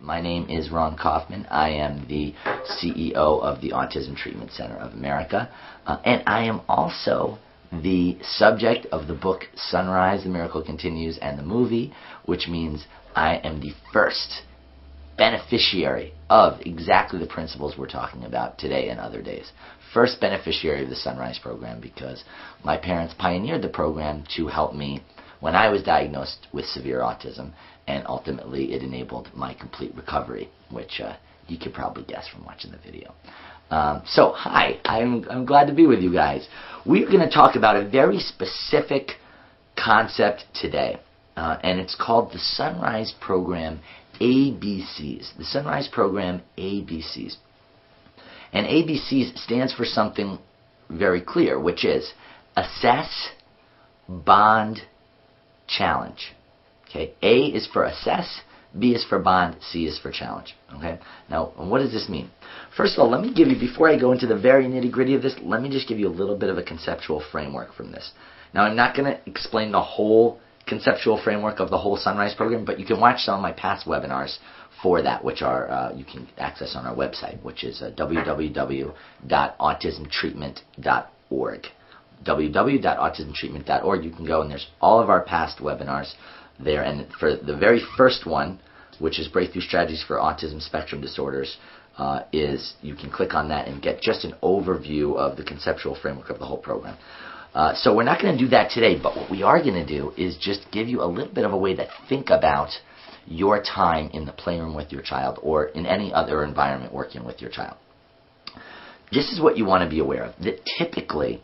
My name is Ron Kaufman. I am the CEO of the Autism Treatment Center of America, and I am also the subject of the book Sunrise, The Miracle Continues, and the movie, which means I am the first beneficiary of exactly the principles we're talking about today and other days. First beneficiary of the Sunrise program, because my parents pioneered the program to help me when I was diagnosed with severe autism, and ultimately it enabled my complete recovery, which you could probably guess from watching the video. So hi, I'm glad to be with you guys. We're going to talk about a very specific concept today, and it's called the Sunrise Program ABCs. The Sunrise Program ABCs. And ABCs stands for something very clear, which is assess, bond, challenge. Okay, A is for assess, B is for bond, C is for challenge. Okay, now what does this mean? First of all, let me give you, before I go into the very nitty-gritty of this, let me just give you a little bit of a conceptual framework from this. Now, I'm not going to explain the whole conceptual framework of the whole Sunrise program, but you can watch some of my past webinars for that, which are you can access on our website, which is www.autismtreatment.org. www.autismtreatment.org. You can go, and there's all of our past webinars there. And for the very first one, which is Breakthrough Strategies for Autism Spectrum Disorders, is you can click on that and get just an overview of the conceptual framework of the whole program. So we're not going to do that today, but what we are going to do is just give you a little bit of a way to think about your time in the playroom with your child or in any other environment working with your child. This is what you want to be aware of, that typically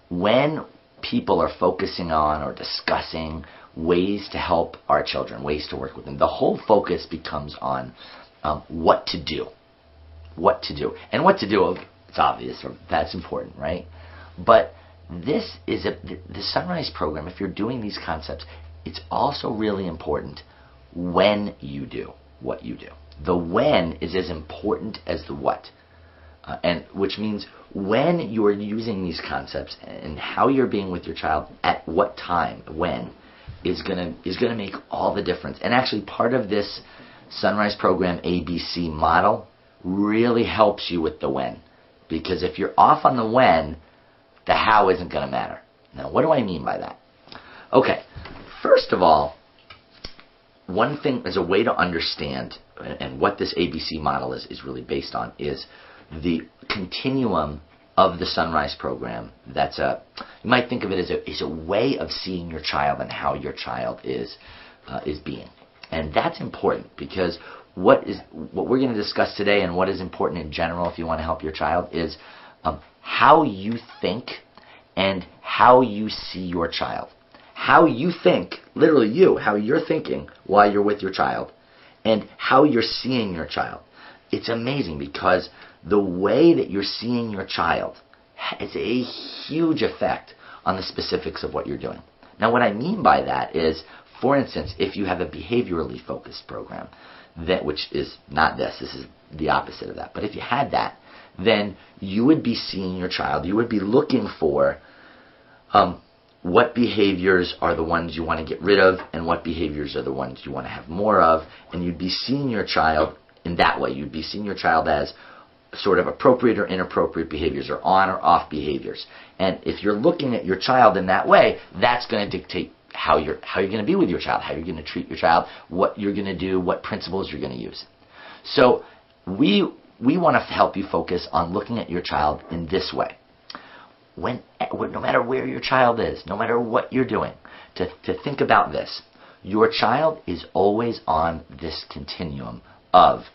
when people are focusing on or discussing ways to help our children, ways to work with them, the whole focus becomes on what to do. What to do. And what to do, it's obvious, or that's important, right? But this is the Sunrise program, if you're doing these concepts, it's also really important when you do what you do. The when is as important as the what. And which means when you're using these concepts and how you're being with your child at what time, when, is gonna make all the difference. And actually part of this Sunrise program ABC model really helps you with the when. Because if you're off on the when, the how isn't gonna matter. Now, what do I mean by that? Okay, first of all, one thing as a way to understand and what this ABC model is really based on is the continuum of the Sunrise program. That's you might think of it as a way of seeing your child and how your child is being. And that's important because what we're going to discuss today and what is important in general if you want to help your child is how you think and how you see your child. How you think, literally you, how you're thinking while you're with your child, and how you're seeing your child. It's amazing because the way that you're seeing your child has a huge effect on the specifics of what you're doing. Now, what I mean by that is, for instance, if you have a behaviorally focused program, which is not this is the opposite of that, but if you had that, then you would be seeing your child, you would be looking for what behaviors are the ones you want to get rid of and what behaviors are the ones you want to have more of, and you'd be seeing your child in that way. You'd be seeing your child as sort of appropriate or inappropriate behaviors or on or off behaviors. And if you're looking at your child in that way, that's going to dictate how you're going to be with your child, how you're going to treat your child, what you're going to do, what principles you're going to use. So we want to help you focus on looking at your child in this way. No matter where your child is, no matter what you're doing, to think about this. Your child is always on this continuum of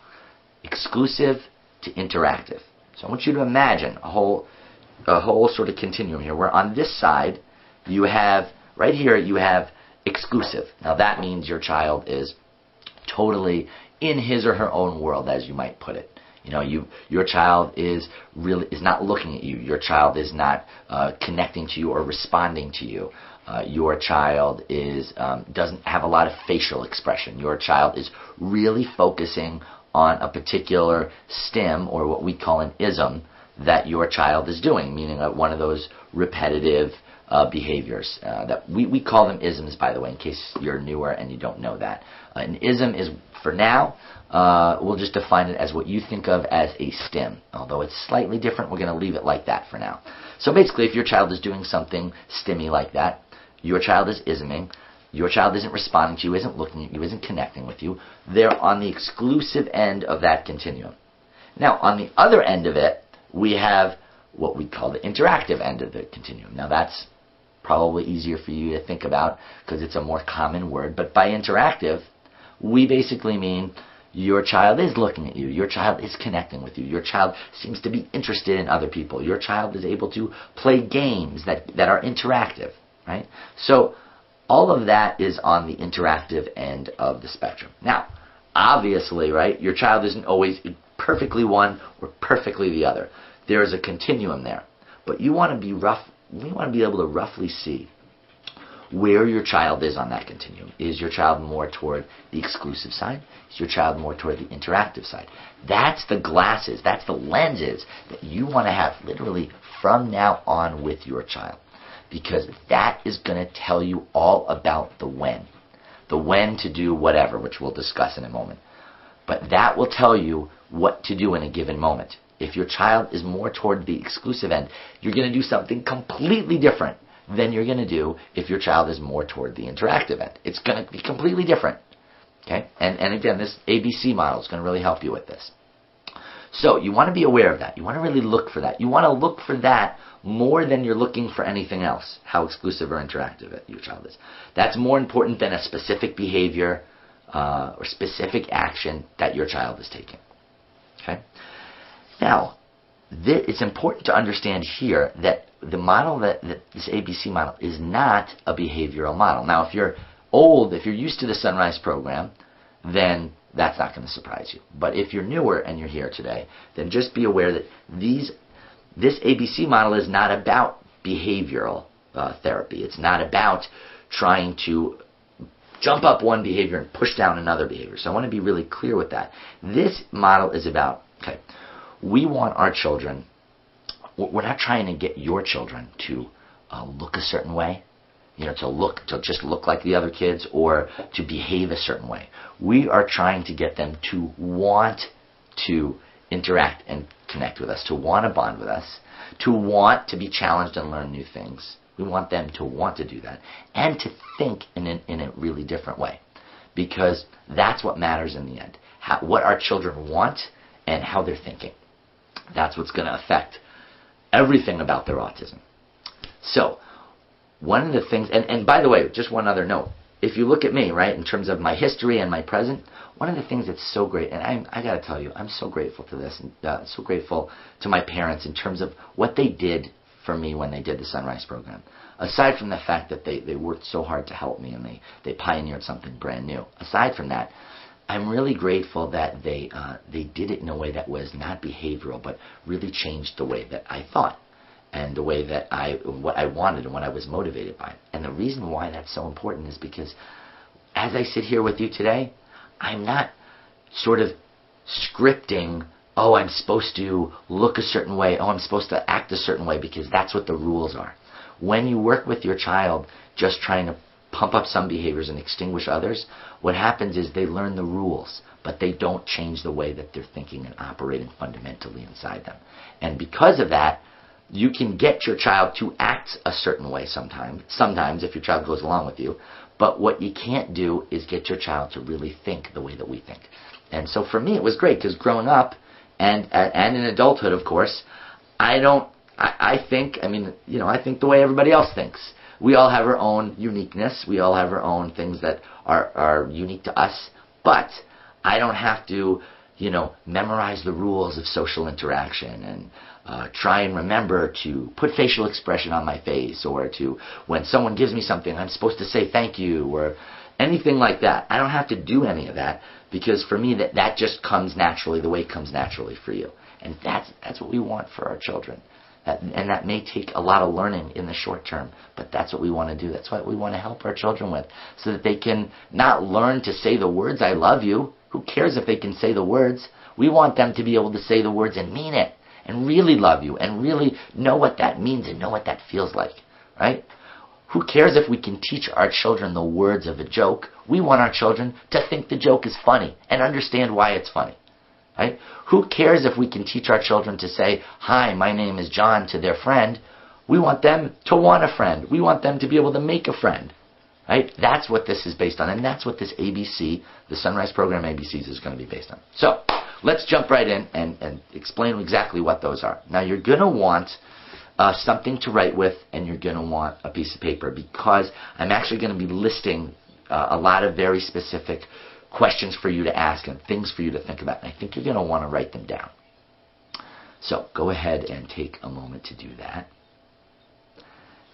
exclusive to interactive. So I want you to imagine a whole sort of continuum here, where on this side, you have, right here, you have exclusive. Now that means your child is totally in his or her own world, as you might put it. You know, your child is not looking at you. Your child is not connecting to you or responding to you. Your child doesn't have a lot of facial expression. Your child is really focusing on a particular stim, or what we call an ism, that your child is doing, meaning one of those repetitive behaviors. That we call them isms, by the way, in case you're newer and you don't know that. An ism is, for now, we'll just define it as what you think of as a stim. Although it's slightly different, we're going to leave it like that for now. So basically, if your child is doing something stimmy like that, your child is isming, your child isn't responding to you, isn't looking at you, isn't connecting with you, they're on the exclusive end of that continuum. Now, on the other end of it, we have what we call the interactive end of the continuum. Now, that's probably easier for you to think about because it's a more common word. But by interactive, we basically mean your child is looking at you. Your child is connecting with you. Your child seems to be interested in other people. Your child is able to play games that are interactive, right? So all of that is on the interactive end of the spectrum. Now, obviously, right, your child isn't always perfectly one or perfectly the other. There is a continuum there. But we want to be able to roughly see where your child is on that continuum. Is your child more toward the exclusive side? Is your child more toward the interactive side? That's the glasses, that's the lenses that you want to have literally from now on with your child. Because that is going to tell you all about the when. The when to do whatever, which we'll discuss in a moment. But that will tell you what to do in a given moment. If your child is more toward the exclusive end, you're going to do something completely different than you're going to do if your child is more toward the interactive end. It's going to be completely different. Okay? And again, this ABC model is going to really help you with this. So you want to be aware of that. You want to really look for that. You want to look for that more than you're looking for anything else, how exclusive or interactive your child is. That's more important than a specific behavior or specific action that your child is taking. Okay? Now, it's important to understand here that the model, that this ABC model, is not a behavioral model. Now, if you're old, if you're used to the Sunrise program, then that's not going to surprise you. But if you're newer and you're here today, then just be aware that this ABC model is not about behavioral therapy. It's not about trying to jump up one behavior and push down another behavior. So I want to be really clear with that. This model is about, okay, we want our children, we're not trying to get your children to look a certain way, to just look like the other kids or to behave a certain way. We are trying to get them to want to interact and connect with us, to want to bond with us, to want to be challenged and learn new things. We want them to want to do that and to think in a really different way, because that's what matters in the end. What our children want and how they're thinking. That's what's going to affect everything about their autism. So, one of the things, and by the way, just one other note. If you look at me, right, in terms of my history and my present, one of the things that's so great, and I got to tell you, I'm so grateful to this, and so grateful to my parents in terms of what they did for me when they did the Sunrise program. Aside from the fact that they worked so hard to help me and they pioneered something brand new. Aside from that, I'm really grateful that they did it in a way that was not behavioral, but really changed the way that I thought and the way that what I wanted and what I was motivated by. And the reason why that's so important is because as I sit here with you today, I'm not sort of scripting, oh, I'm supposed to look a certain way, oh, I'm supposed to act a certain way, because that's what the rules are. When you work with your child just trying to pump up some behaviors and extinguish others, what happens is they learn the rules, but they don't change the way that they're thinking and operating fundamentally inside them. And because of that, you can get your child to act a certain way sometimes if your child goes along with you, but what you can't do is get your child to really think the way that we think. And so for me it was great, because growing up and in adulthood, of course, I think the way everybody else thinks. We all have our own uniqueness. We all have our own things that are unique to us. But I don't have to, memorize the rules of social interaction and try and remember to put facial expression on my face, or to, when someone gives me something, I'm supposed to say thank you, or anything like that. I don't have to do any of that, because for me that just comes naturally, the way it comes naturally for you. And that's what we want for our children. And that may take a lot of learning in the short term, but that's what we want to do. That's what we want to help our children with, so that they can not learn to say the words, I love you. Who cares if they can say the words? We want them to be able to say the words and mean it, and really love you, and really know what that means and know what that feels like, right? Who cares if we can teach our children the words of a joke? We want our children to think the joke is funny and understand why it's funny. Right? Who cares if we can teach our children to say, "Hi, my name is John," to their friend? We want them to want a friend. We want them to be able to make a friend. Right? That's what this is based on, and that's what this ABC, the Sunrise Program ABCs, is going to be based on. So, let's jump right in and explain exactly what those are. Now, you're going to want something to write with, and you're going to want a piece of paper, because I'm actually going to be listing a lot of very specific questions for you to ask and things for you to think about. And I think you're going to want to write them down. So go ahead and take a moment to do that.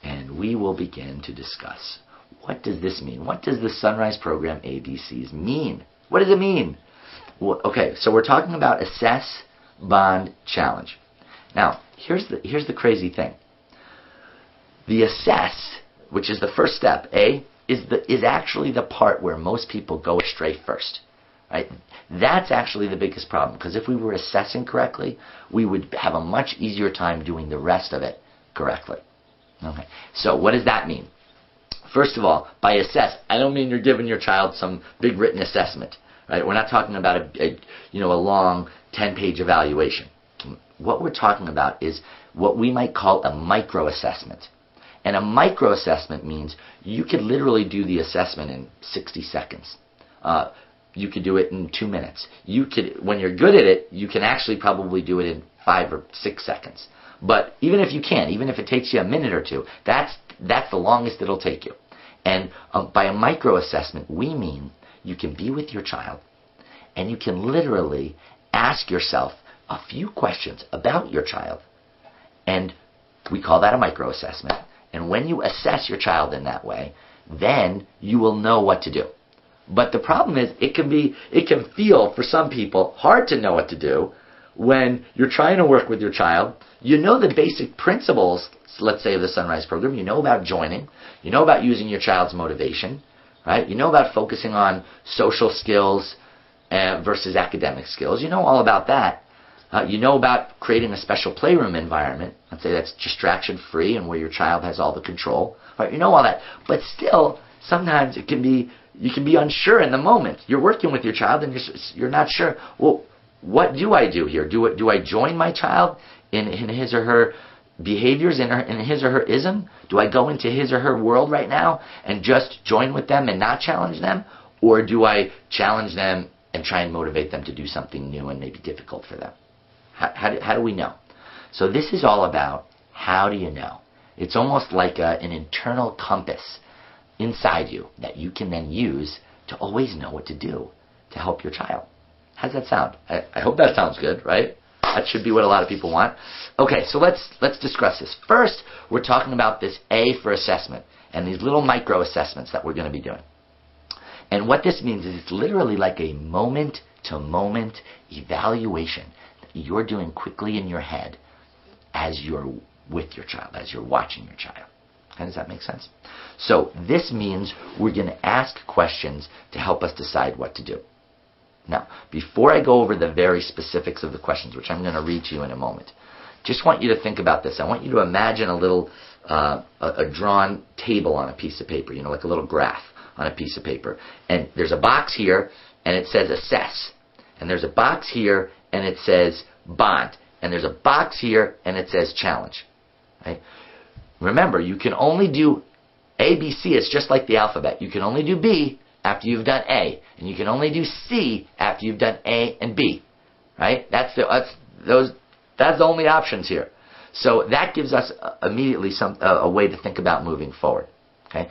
And we will begin to discuss, what does this mean? What does the Sunrise Program ABCs mean? What does it mean? Well, okay, so we're talking about assess, bond, challenge. Now, here's the crazy thing. The assess, which is the first step, A, is actually the part where most people go astray first. Right? That's actually the biggest problem, because if we were assessing correctly, we would have a much easier time doing the rest of it correctly. Okay. So what does that mean? First of all, by assess, I don't mean you're giving your child some big written assessment. Right? We're not talking about a long 10-page evaluation. What we're talking about is what we might call a micro-assessment. And a micro-assessment means you could literally do the assessment in 60 seconds. You could do it in 2 minutes. You could, when you're good at it, you can actually probably do it in 5 or 6 seconds. But even if you can't, even if it takes you a minute or two, that's the longest it'll take you. And by a micro-assessment, we mean you can be with your child and you can literally ask yourself a few questions about your child. And we call that a micro-assessment. And when you assess your child in that way, then you will know what to do. But the problem is, it can feel, for some people, hard to know what to do when you're trying to work with your child. You know the basic principles, let's say, of the Sunrise Program. You know about joining. You know about using your child's motivation. Right? You know about focusing on social skills versus academic skills. You know all about that. You know about creating a special playroom environment. Let's say that's distraction-free and where your child has all the control. Right? You know all that. But still, sometimes you can be unsure in the moment. You're working with your child and you're not sure. Well, what do I do here? Do I join my child in his or her behaviors, in his or her ism? Do I go into his or her world right now and just join with them and not challenge them? Or do I challenge them and try and motivate them to do something new and maybe difficult for them? How do we know? So this is all about, how do you know? It's almost like an internal compass inside you that you can then use to always know what to do to help your child. How does that sound? I hope that sounds good, right? That should be what a lot of people want. Okay, so let's discuss this. First, we're talking about this A for assessment and these little micro assessments that we're going to be doing. And what this means is it's literally like a moment-to-moment evaluation that you're doing quickly in your head as you're with your child, as you're watching your child. How does that make sense? So this means we're going to ask questions to help us decide what to do. Now, before I go over the very specifics of the questions, which I'm going to read to you in a moment, just want you to think about this. I want you to imagine a little a drawn table on a piece of paper, like a little graph on a piece of paper. And there's a box here, and it says assess. And there's a box here, and it says bond. And there's a box here, and it says challenge. Right? Remember, you can only do A, B, C. It's just like the alphabet. You can only do B after you've done A, and you can only do C after you've done A and B. Right? That's the only options here. So that gives us immediately a way to think about moving forward. Okay?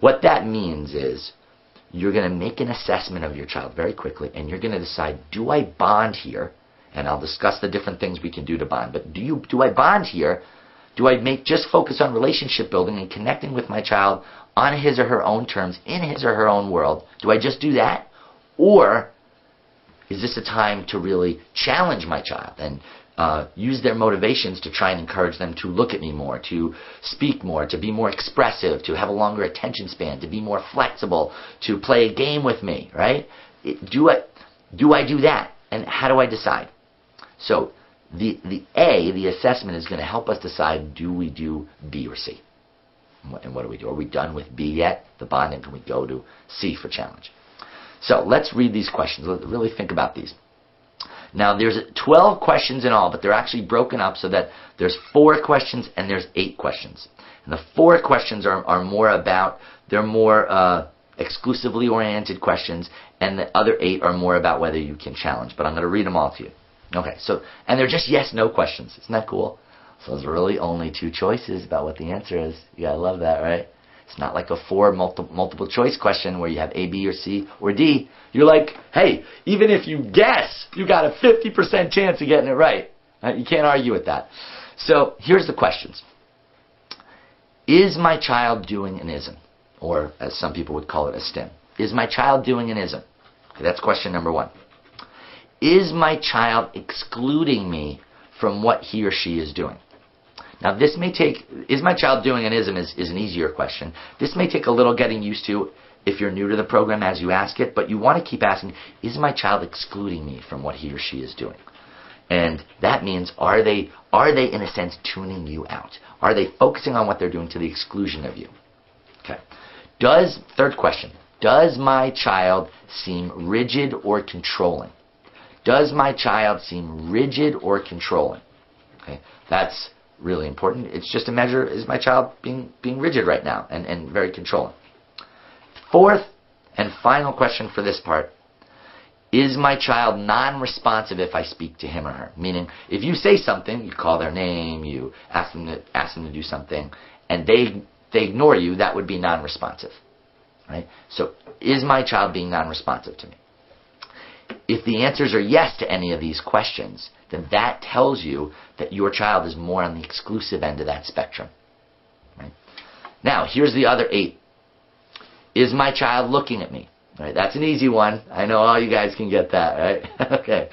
What that means is you're going to make an assessment of your child very quickly, and you're going to decide, do I bond here? And I'll discuss the different things we can do to bond. But do I bond here? Do I just focus on relationship building and connecting with my child on his or her own terms, in his or her own world? Do I just do that? Or is this a time to really challenge my child and use their motivations to try and encourage them to look at me more, to speak more, to be more expressive, to have a longer attention span, to be more flexible, to play a game with me, right? Do I do that? And how do I decide? So the A, the assessment, is going to help us decide, do we do B or C? And what do we do? Are we done with B yet, the bond, and can we go to C for challenge? So let's read these questions. Let's really think about these. Now there's 12 questions in all, but they're actually broken up so that there's 4 questions and there's 8 questions. And the 4 questions are more about, they're more exclusively oriented questions, and the other 8 are more about whether you can challenge. But I'm going to read them all to you. Okay, so, and they're just yes/no questions. Isn't that cool? So there's really only 2 choices about what the answer is. You gotta love that, right? It's not like a 4 multiple choice question where you have A, B, or C, or D. You're like, hey, even if you guess, you got a 50% chance of getting it right. You can't argue with that. So here's the questions. Is my child doing an ism? Or as some people would call it, a stim. Is my child doing an ism? Okay, that's question number 1. Is my child excluding me from what he or she is doing? Now this may take, is my child doing an ism is an easier question. This may take a little getting used to if you're new to the program as you ask it, but you want to keep asking, is my child excluding me from what he or she is doing? And that means, are they in a sense tuning you out? Are they focusing on what they're doing to the exclusion of you? Okay. Third question, does my child seem rigid or controlling? Does my child seem rigid or controlling? Okay. That's really important. It's just a measure, is my child being rigid right now and very controlling? Fourth and final question for this part, is my child non-responsive if I speak to him or her? Meaning, if you say something, you call their name, you ask them to do something, and they ignore you, that would be non-responsive. Right? So, is my child being non-responsive to me? If the answers are yes to any of these questions, then that tells you that your child is more on the exclusive end of that spectrum. Right? Now, here's the other 8. Is my child looking at me? Right? That's an easy one. I know all you guys can get that, right? Okay.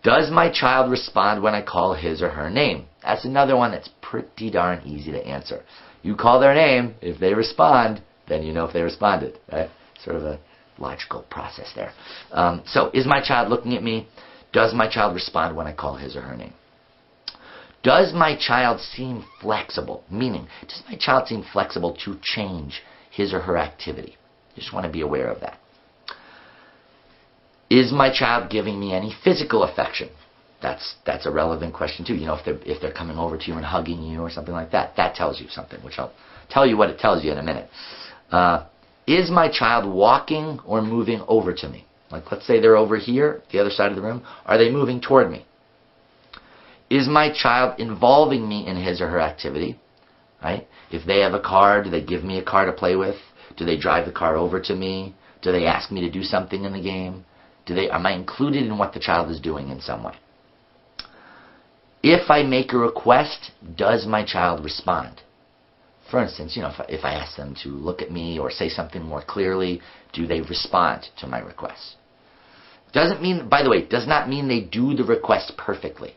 Does my child respond when I call his or her name? That's another one that's pretty darn easy to answer. You call their name, if they respond, then you know if they responded, right? Sort of a logical process there. So, is my child looking at me? Does my child respond when I call his or her name? Does my child seem flexible? Meaning, does my child seem flexible to change his or her activity? You just want to be aware of that. Is my child giving me any physical affection? That's a relevant question too. You know, if they're coming over to you and hugging you or something like that, that tells you something, which I'll tell you what it tells you in a minute. Is my child walking or moving over to me? Like, let's say they're over here, the other side of the room. Are they moving toward me? Is my child involving me in his or her activity? Right? If they have a car, do they give me a car to play with? Do they drive the car over to me? Do they ask me to do something in the game? Am I included in what the child is doing in some way? If I make a request, does my child respond? For instance, you know, if I ask them to look at me or say something more clearly, do they respond to my request? Doesn't mean, by the way, does not mean they do the request perfectly.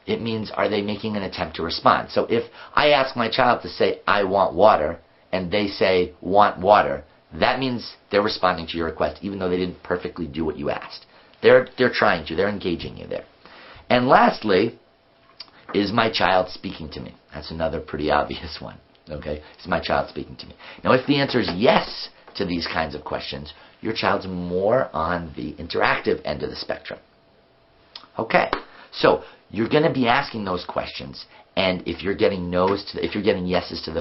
It means, are they making an attempt to respond? So if I ask my child to say, I want water, and they say, want water, that means they're responding to your request, even though they didn't perfectly do what you asked. They're trying to. They're engaging you there. And lastly, is my child speaking to me? That's another pretty obvious one. Okay? Is my child speaking to me? Now, if the answer is yes to these kinds of questions, your child's more on the interactive end of the spectrum. Okay. So, you're going to be asking those questions, and if you're getting if you're getting yeses to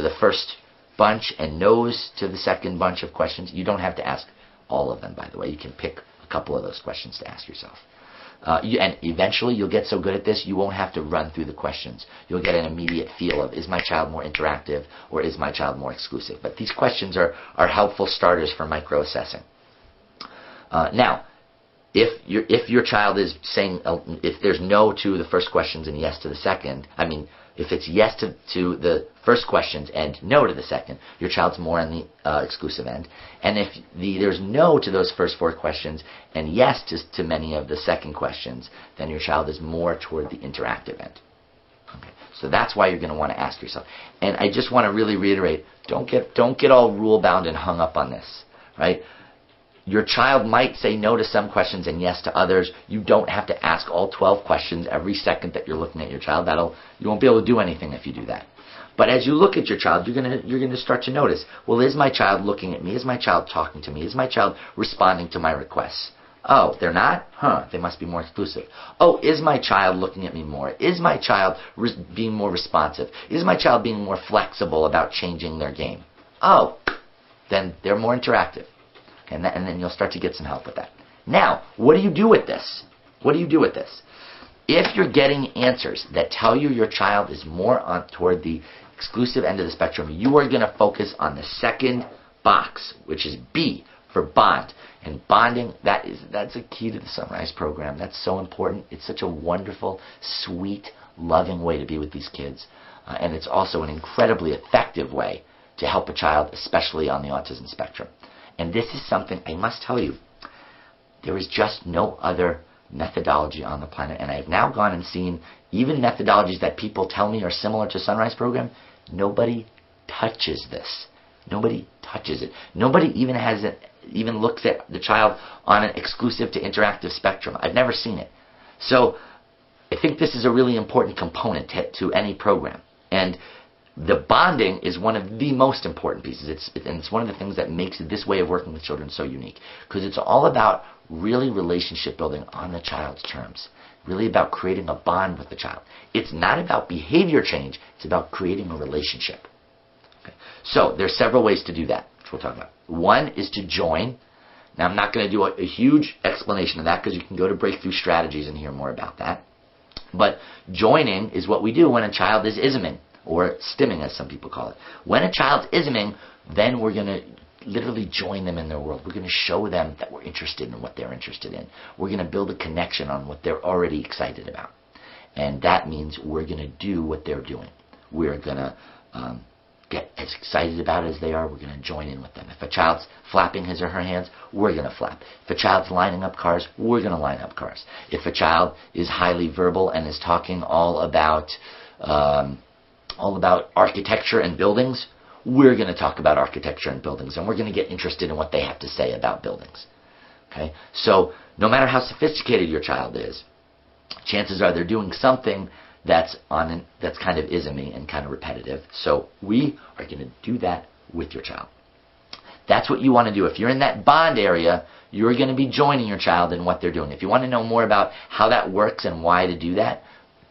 the first bunch and no's to the second bunch of questions, you don't have to ask all of them, by the way. You can pick a couple of those questions to ask yourself. And eventually you'll get so good at this, you won't have to run through the questions. You'll get an immediate feel of, is my child more interactive or is my child more exclusive? But these questions are helpful starters for micro-assessing. Now, if your child is saying, if there's no to the first questions and yes to the second, if it's yes to the first questions and no to the second, your child's more on the exclusive end. And if there's no to those first 4 questions and yes to many of the second questions, then your child is more toward the interactive end. Okay. So that's why you're going to want to ask yourself. And I just want to really reiterate, don't get all rule-bound and hung up on this, right? Your child might say no to some questions and yes to others. You don't have to ask all 12 questions every second that you're looking at your child. You won't be able to do anything if you do that. But as you look at your child, you're gonna start to notice, well, is my child looking at me? Is my child talking to me? Is my child responding to my requests? Oh, they're not? They must be more exclusive. Oh, is my child looking at me more? Is my child being more responsive? Is my child being more flexible about changing their game? Oh, then they're more interactive. And then you'll start to get some help with that. Now, what do you do with this? What do you do with this? If you're getting answers that tell you your child is more toward the exclusive end of the spectrum, you are going to focus on the second box, which is B for bond. And bonding, that's a key to the Sunrise program. That's so important. It's such a wonderful, sweet, loving way to be with these kids. And it's also an incredibly effective way to help a child, especially on the autism spectrum. And this is something I must tell you, there is just no other methodology on the planet. And I've now gone and seen even methodologies that people tell me are similar to Sunrise program. Nobody touches this. Nobody touches it. Nobody even looks at the child on an exclusive to interactive spectrum. I've never seen it. So I think this is a really important component to any program. And the bonding is one of the most important pieces. It's one of the things that makes this way of working with children so unique. Because it's all about really relationship building on the child's terms. Really about creating a bond with the child. It's not about behavior change. It's about creating a relationship. Okay. So there's several ways to do that, which we'll talk about. One is to join. Now I'm not going to do a huge explanation of that because you can go to Breakthrough Strategies and hear more about that. But joining is what we do when a child is isming, or stimming as some people call it. When a child's isming, then we're going to literally join them in their world. We're going to show them that we're interested in what they're interested in. We're going to build a connection on what they're already excited about. And that means we're going to do what they're doing. We're going to get as excited about it as they are. We're going to join in with them. If a child's flapping his or her hands, we're going to flap. If a child's lining up cars, we're going to line up cars. If a child is highly verbal and is talking all about architecture and buildings, we're going to talk about architecture and buildings, and we're going to get interested in what they have to say about buildings. Okay? So no matter how sophisticated your child is, chances are they're doing something that's kind of ismy and kind of repetitive. So we are going to do that with your child. That's what you want to do. If you're in that bond area, you're going to be joining your child in what they're doing. If you want to know more about how that works and why to do that,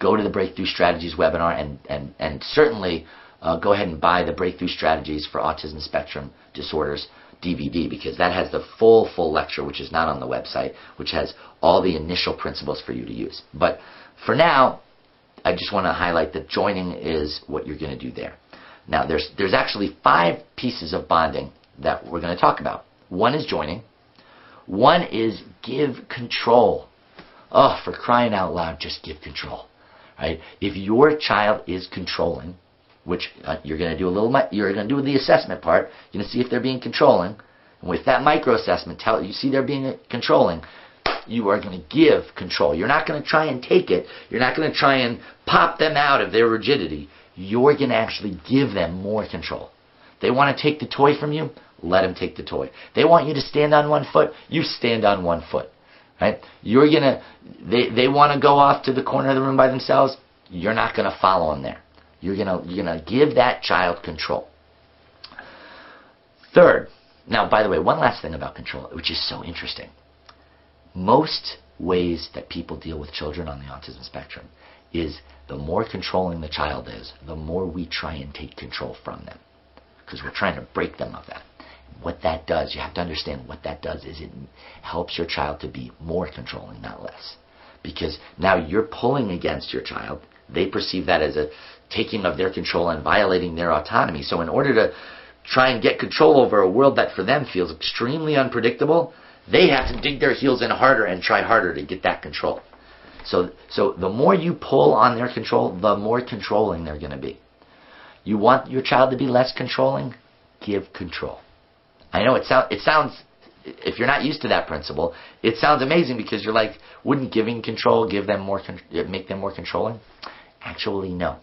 go to the Breakthrough Strategies webinar and certainly go ahead and buy the Breakthrough Strategies for Autism Spectrum Disorders DVD, because that has the full lecture, which is not on the website, which has all the initial principles for you to use. But for now, I just want to highlight that joining is what you're going to do there. Now, there's actually 5 pieces of bonding that we're going to talk about. One is joining. One is give control. Oh, for crying out loud, just give control. Right? If your child is controlling, which you're going to do you're going to do the assessment part. You're going to see if they're being controlling. And with that micro assessment, you see they're being controlling. You are going to give control. You're not going to try and take it. You're not going to try and pop them out of their rigidity. You're going to actually give them more control. They want to take the toy from you, let them take the toy. They want you to stand on one foot, you stand on one foot. Right? They want to go off to the corner of the room by themselves. You're not going to follow them there. You're gonna give that child control. Third, now by the way, one last thing about control, which is so interesting. Most ways that people deal with children on the autism spectrum is the more controlling the child is, the more we try and take control from them, because we're trying to break them of that. What that does, you have to understand what that does is it helps your child to be more controlling, not less. Because now you're pulling against your child. They perceive that as a taking of their control and violating their autonomy. So in order to try and get control over a world that for them feels extremely unpredictable, they have to dig their heels in harder and try harder to get that control. So the more you pull on their control, the more controlling they're going to be. You want your child to be less controlling? Give control. I know it sounds, if you're not used to that principle, it sounds amazing because you're like, wouldn't giving control make them more controlling? Actually, no.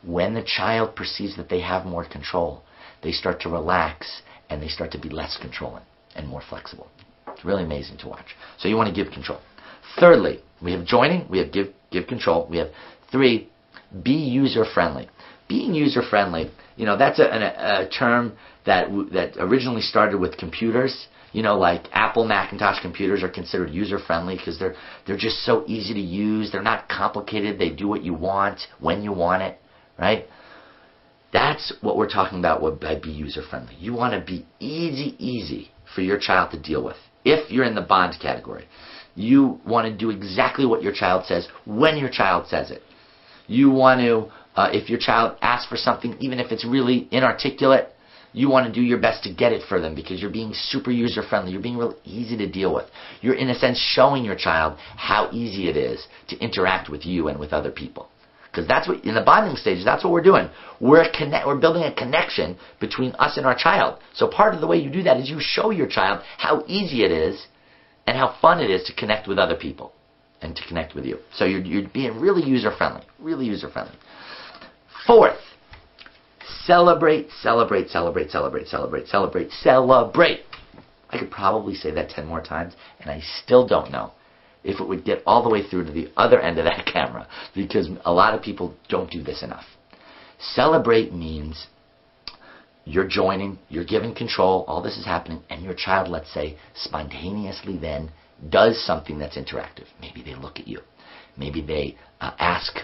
When the child perceives that they have more control, they start to relax and they start to be less controlling and more flexible. It's really amazing to watch. So you want to give control. Thirdly, we have joining, we have give control. We have 3, be user-friendly. being user-friendly, that's a term that originally started with computers. Like Apple Macintosh computers are considered user-friendly because they're just so easy to use. They're not complicated. They do what you want when you want it, right? That's what we're talking about by be user-friendly. You want to be easy for your child to deal with. If you're in the bond category, you want to do exactly what your child says when your child says it. You want to, if your child asks for something, even if it's really inarticulate, you want to do your best to get it for them because you're being super user-friendly. You're being real easy to deal with. You're, in a sense, showing your child how easy it is to interact with you and with other people. Because that's what, in the bonding stage, that's what we're doing. We're building a connection between us and our child. So part of the way you do that is you show your child how easy it is and how fun it is to connect with other people and to connect with you. So you're being really user-friendly. Really user-friendly. Fourth, celebrate. I could probably say that 10 more times, and I still don't know if it would get all the way through to the other end of that camera, because a lot of people don't do this enough. Celebrate means you're joining, you're giving control, all this is happening, and your child, let's say, spontaneously then does something that's interactive. Maybe they look at you. Maybe they ask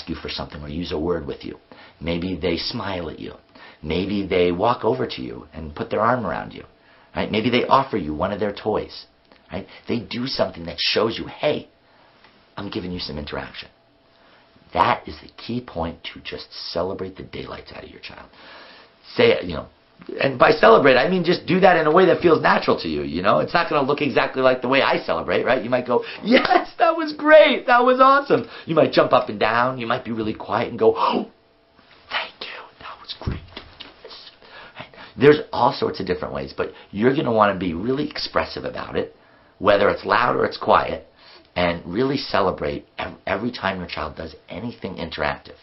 you for something or use a word with you. Maybe they smile at you. Maybe they walk over to you and put their arm around you. Right? Maybe they offer you one of their toys. Right? They do something that shows you, hey, I'm giving you some interaction. That is the key point, to just celebrate the daylights out of your child. Say it, and by celebrate, I mean just do that in a way that feels natural to you, It's not going to look exactly like the way I celebrate, right? You might go, yes, that was great, that was awesome. You might jump up and down. You might be really quiet and go, oh, thank you, that was great. Right? There's all sorts of different ways, but you're going to want to be really expressive about it, whether it's loud or it's quiet, and really celebrate every time your child does anything interactive.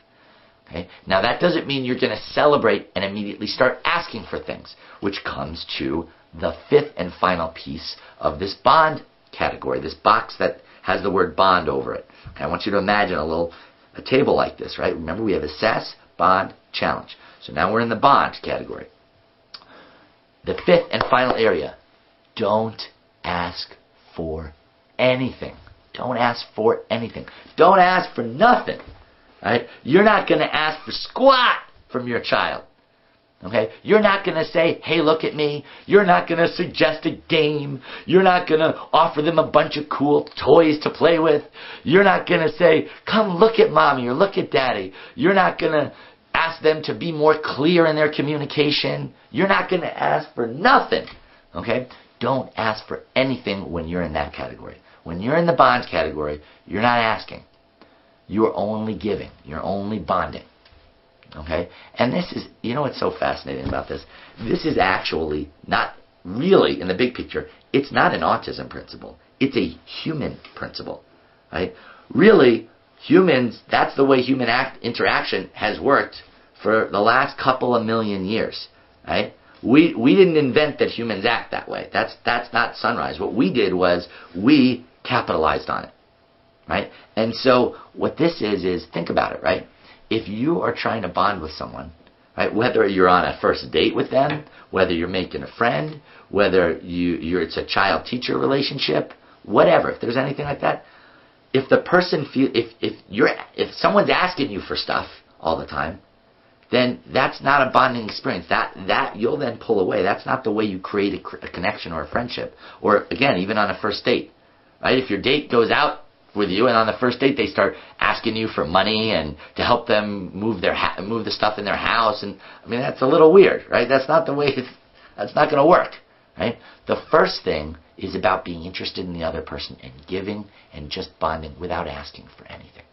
Okay? Now that doesn't mean you're going to celebrate and immediately start asking for things, which comes to the fifth and final piece of this bond category, this box that has the word bond over it. Okay, I want you to imagine a table like this, right? Remember, we have assess, bond, challenge. So now we're in the bond category. The fifth and final area, don't ask for anything. Don't ask for anything. Don't ask for nothing. Right? You're not going to ask for squat from your child. Okay? You're not going to say, hey, look at me. You're not going to suggest a game. You're not going to offer them a bunch of cool toys to play with. You're not going to say, come look at mommy or look at daddy. You're not going to ask them to be more clear in their communication. You're not going to ask for nothing. Okay? Don't ask for anything when you're in that category. When you're in the bond category, you're not asking. You're only giving. You're only bonding. Okay? And this is, what's so fascinating about this? This is actually not really, in the big picture, it's not an autism principle. It's a human principle. Right? Really, humans, that's the way human interaction has worked for the last couple of million years. Right? We didn't invent that humans act that way. That's not Sunrise. What we did was we capitalized on it. Right? And so what this is think about it, right? If you are trying to bond with someone, right, whether you're on a first date with them, whether you're making a friend, whether it's a child-teacher relationship, whatever, if there's anything like that, if the person if someone's asking you for stuff all the time, then that's not a bonding experience. That you'll then pull away. That's not the way you create a connection or a friendship. Or again, even on a first date, right? If your date goes out with you, and on the first date they start asking you for money and to help them move the stuff in their house, and I mean that's a little weird, right? That's not the way. That's not going to work, right? The first thing is about being interested in the other person and giving and just bonding without asking for anything.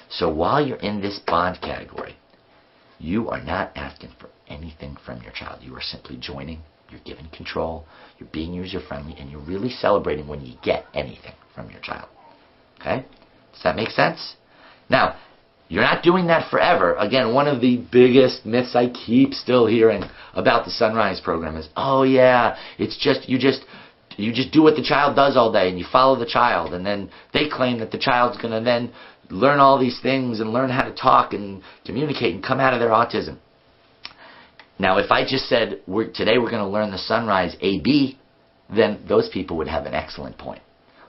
So while you're in this bond category, you are not asking for anything from your child. You are simply joining. You're giving control. You're being user-friendly, and you're really celebrating when you get anything from your child. Okay? Does that make sense? Now, you're not doing that forever. Again, one of the biggest myths I keep still hearing about the Sunrise program is, oh yeah, it's just you just do what the child does all day and you follow the child, and then they claim that the child's going to then learn all these things and learn how to talk and communicate and come out of their autism. Now, if I just said, today we're going to learn the sunrise AB, then those people would have an excellent point.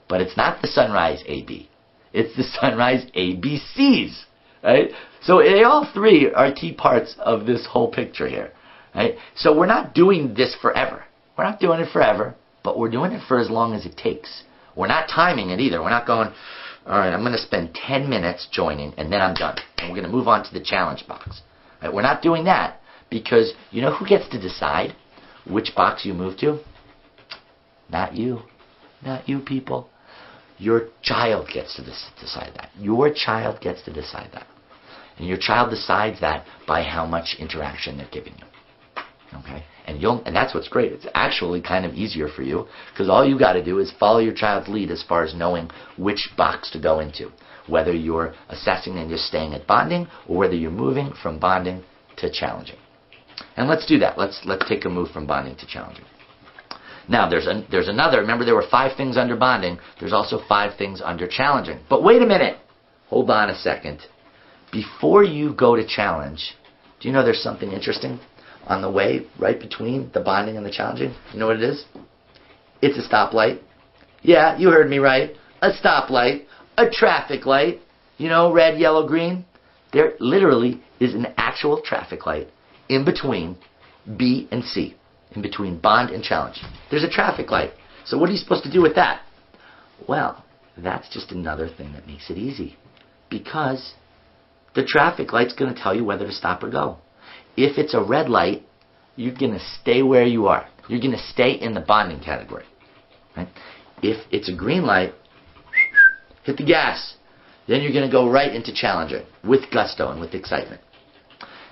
But it's not the sunrise AB. It's the sunrise ABCs, right? So they all three are key parts of this whole picture here, right? So we're not doing this forever. We're not doing it forever, but we're doing it for as long as it takes. We're not timing it either. We're not going, all right, I'm going to spend 10 minutes joining, and then I'm done. And we're going to move on to the challenge box. Right? We're not doing that because you know who gets to decide which box you move to? Not you. Not you people. Your child gets to decide that. Your child gets to decide that. And your child decides that by how much interaction they're giving you. Okay? And that's what's great. It's actually kind of easier for you because all you got to do is follow your child's lead as far as knowing which box to go into. Whether you're assessing and just staying at bonding or whether you're moving from bonding to challenging. And let's do that. Let's take a move from bonding to challenging. Now, there's another. Remember, there were 5 things under bonding. There's also 5 things under challenging. But wait a minute. Hold on a second. Before you go to challenge, do you know there's something interesting on the way right between the bonding and the challenging? You know what it is? It's a stoplight. Yeah, you heard me right. A stoplight. A traffic light. You know, red, yellow, green. There literally is an actual traffic light in between B and C. In between bond and challenge. There's a traffic light. So what are you supposed to do with that? Well, that's just another thing that makes it easy. Because the traffic light's going to tell you whether to stop or go. If it's a red light, you're going to stay where you are. You're going to stay in the bonding category. Right? If it's a green light, hit the gas. Then you're going to go right into challenging with gusto and with excitement.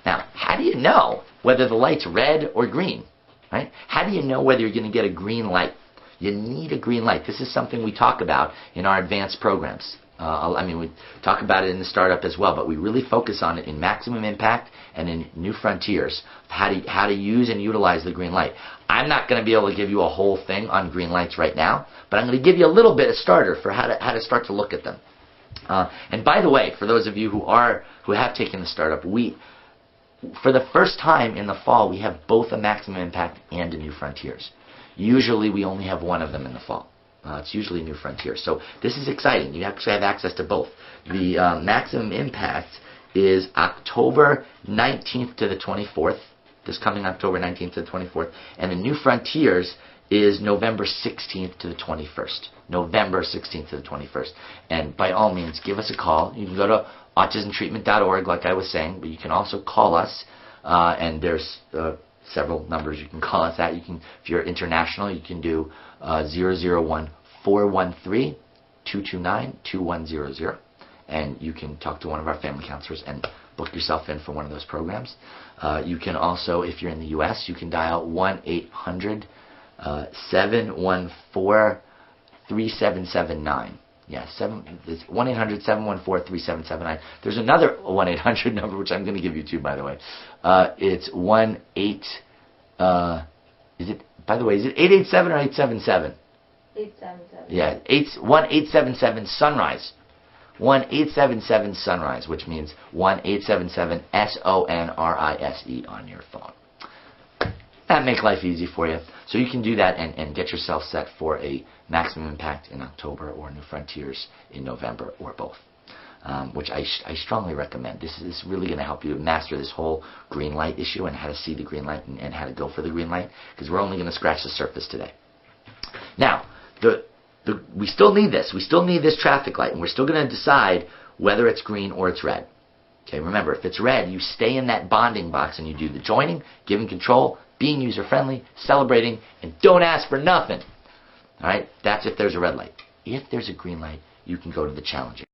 Now, how do you know whether the light's red or green? Right? How do you know whether you're going to get a green light? You need a green light. This is something we talk about in our advanced programs. We talk about it in the startup as well, but we really focus on it in maximum impact and in new frontiers, how to use and utilize the green light. I'm not going to be able to give you a whole thing on green lights right now, but I'm going to give you a little bit of starter for how to start to look at them. And by the way, for those of you who have taken the startup, for the first time in the fall, we have both a maximum impact and a new frontiers. Usually we only have one of them in the fall. It's usually new frontiers. So this is exciting. You actually have access to both. The maximum impact is October 19th to the 24th. This coming October 19th to the 24th. And the new frontiers is November 16th to the 21st. November 16th to the 21st. And by all means, give us a call. You can go to autismtreatment.org, like I was saying, but you can also call us, and there's several numbers you can call us at. You can, if you're international, you can do 001-413-229-2100, and you can talk to one of our family counselors and book yourself in for one of those programs. You can also, if you're in the U.S., you can dial 1-800-714-3779. Yeah, it's 1-800-714-3779. There's another 1-800 number, which I'm going to give you too, by the way. It's 1-8... is it 887 or 877? 877. Yeah, 1-877-SUNRISE. 1-877-SUNRISE, which means 1-877-SONRISE on your phone. That make life easy for you. So you can do that and get yourself set for a maximum impact in October or New Frontiers in November or both, which I strongly recommend. This is really going to help you master this whole green light issue and how to see the green light and how to go for the green light, because we're only going to scratch the surface today. Now, we still need this. We still need this traffic light, and we're still going to decide whether it's green or it's red. Okay, remember, if it's red, you stay in that bonding box and you do the joining, giving control, being user-friendly, celebrating, and don't ask for nothing. All right, that's if there's a red light. If there's a green light, you can go to the challenging.